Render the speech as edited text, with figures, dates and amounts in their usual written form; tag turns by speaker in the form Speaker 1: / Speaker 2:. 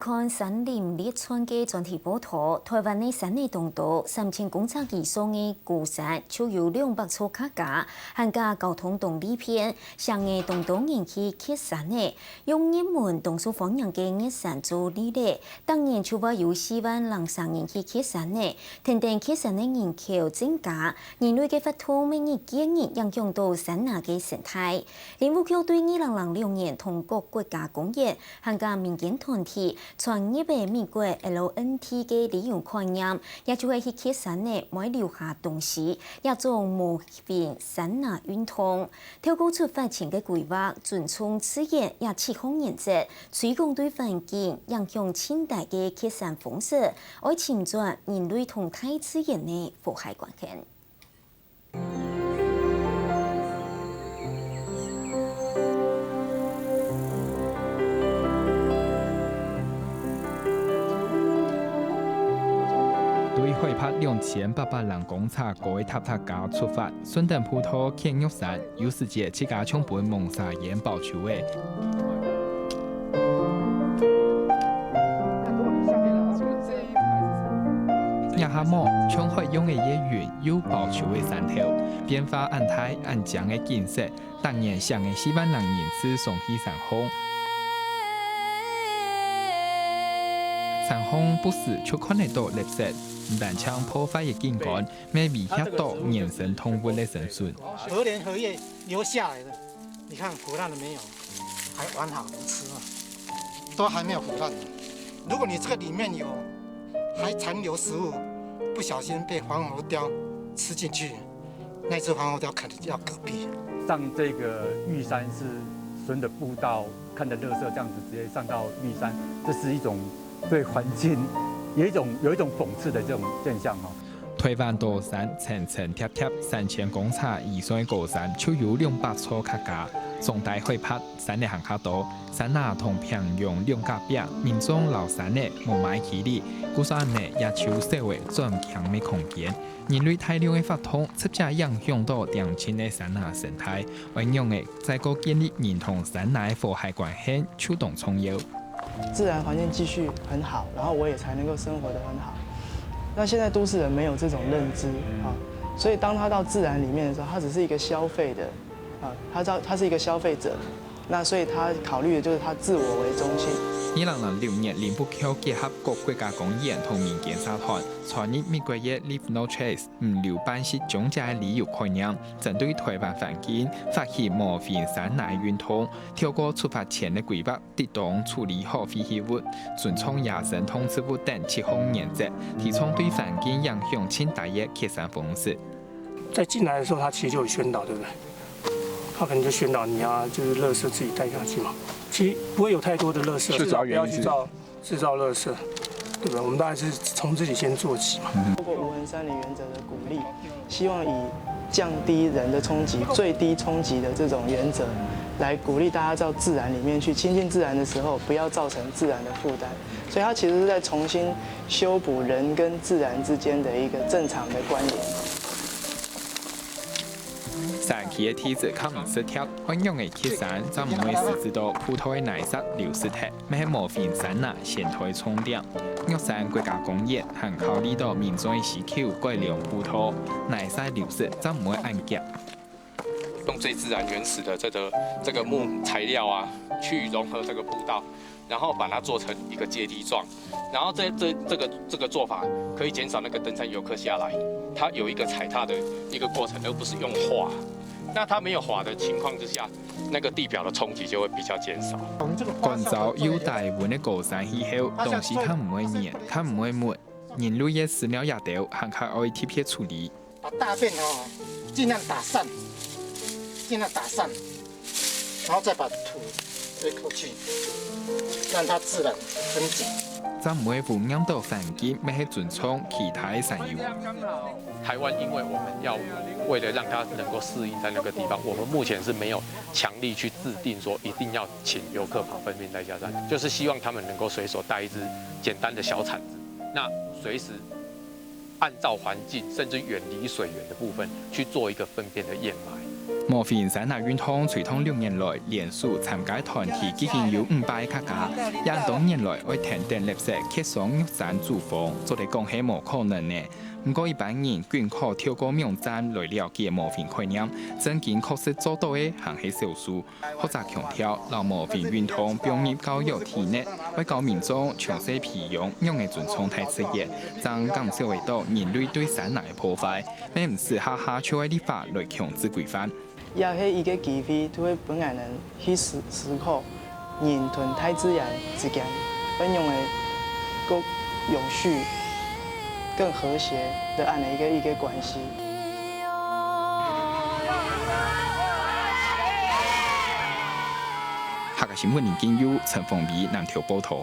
Speaker 1: 看山林列川嘅专题报道，台湾的山内东道3000公尺以上的高山，就有200处客家，含加交通动力片，上嘅东道人去揭山的，用热门东数方言嘅热山做例例，当然就话有4万人上人去揭山的，天天揭山的人口增加，人类嘅发通每日建议影响到山下嘅生态。林务局对2006年通过国家公园，含加民间团体创业嘅美国 LNT 嘅利用概念，也就係去揭山呢，唔留下東西，也做模範山下運動。透過出發前嘅規劃，尊重自然也持空原則，推廣對環境影響清代嘅揭山方式，愛前進人類同大自然嘅和諧關係。
Speaker 2: 對海拔2800人公尺高的塔塔加出發，順登普陀見玉山，有世界7家搶本蒙沙岩保護的。亞下莫搶海用的野雲有保護的山頭，變化按台按江的景色，當然上的4萬人人次送去山峰。山峰不時就看得到綠色。但槍破壞的景觀，未威脅到野生動物的生存。
Speaker 3: 荷蓮荷葉流下來的，你看腐爛了沒有？還完好能吃嘛，都還沒有腐爛。如果你這個裡面有還殘留食物，不小心被黃喉貂吃進去，那隻黃喉貂可能就要嗝屁。
Speaker 4: 上這個玉山是順着步道，看着垃圾這樣子直接上到玉山，這是一種對環境。有一種諷刺的這種現象哈。
Speaker 2: 台灣大山層層貼貼，3000公尺以上的高山就有200處客家。重大海拔山的行較多，山下同平陽兩甲壁，民眾留山的無買起哩，故山呢也就社會轉強的空間。人類大量的發通，直接影響到當前的山下生態，應用的再個建立人同山下的和諧關係，主動重要。
Speaker 5: 自然環境繼續很好，然後我也才能夠生活得很好。那現在都市人沒有這種認知啊，所以當他到自然裡面的時候，他只是一個消費的啊，他是一個消費者，那所以他考慮的就是他自我為中心。
Speaker 2: 2006年，林務局結合各國家公園同民間社團，創立美國嘅 Leave No Trace 唔留班式總價嘅旅遊概念，針對台灣環境發起模範山下運動，透過出發前嘅規劃，適當處理好廢棄物，尊重野生動植物等7項原則，提倡對環境影響輕大嘅揭山方式。
Speaker 6: 在進來的時候，他其實就有宣導，對不對？他可能就宣導你啊，就是垃圾自己帶下去嘛。其實不會有太多的垃圾，至少不要去製造垃圾，對不對？我們當然是從自己先做起嘛。
Speaker 5: 透過無痕山林原則的鼓勵，希望以降低人的衝擊、最低衝擊的這種原則，來鼓勵大家到自然裡面去親近自然的時候，不要造成自然的負擔。所以它其實是在重新修補人跟自然之間的一個正常的關聯。
Speaker 2: 山區的體質較唔適貼，運用嘅揭山就唔會實質到普陀嘅泥石流失體，咪係模範山下先台重點。玉山國家公園還考慮到民眾嘅需求，改良普陀泥石流失就唔會按夾。
Speaker 7: 用最自然原始的這個木材料啊，去融合這個步道，然後把它做成一個階梯狀，然後這個做法可以減少那個登山遊客下來，它有一個踩踏的一個過程，而不是用滑。那它沒有滑的情況之下，那個地表的衝擊就會比較減少。
Speaker 2: 乾燥有大溫的高山氣候，東西它唔會黏，它唔會悶，人類嘅飼料也掉，還可以特別處理。
Speaker 3: 把大便盡量打散，然後再把土推出去，讓它自然分解。
Speaker 2: 就唔會污染到環境，咪係尊重其他山友。
Speaker 7: 台灣因為我們要為了讓它能夠適應在那個地方，我們目前是沒有強力去制定說一定要請遊客把糞便帶下山，就是希望他們能夠隨手帶一支簡單的小鏟子，那隨時按照環境甚至遠離水源的部分去做一個糞便的掩埋。
Speaker 2: 莫fin山那运通隨通6年來連續參加團體已經有500客家，也多年來為田定垃圾揭上玉山主峰，做嚟講係冇可能嘅。不過一般人均可透過網站來了解莫fin概念，真經確實做到嘅還係少數。或者強調，讓莫fin運通融入教育體內，為教民眾詳細培養用嘅尊重態勢嘅，將減少為到人類對山那嘅破壞，並唔是下下就愛立法來強制規範。
Speaker 5: 也係一個機會，就會本來人去思考人同大自然之間運用的更永續、更和諧的按一個關係。
Speaker 2: 下個新聞連見由陳鳳美南條報道。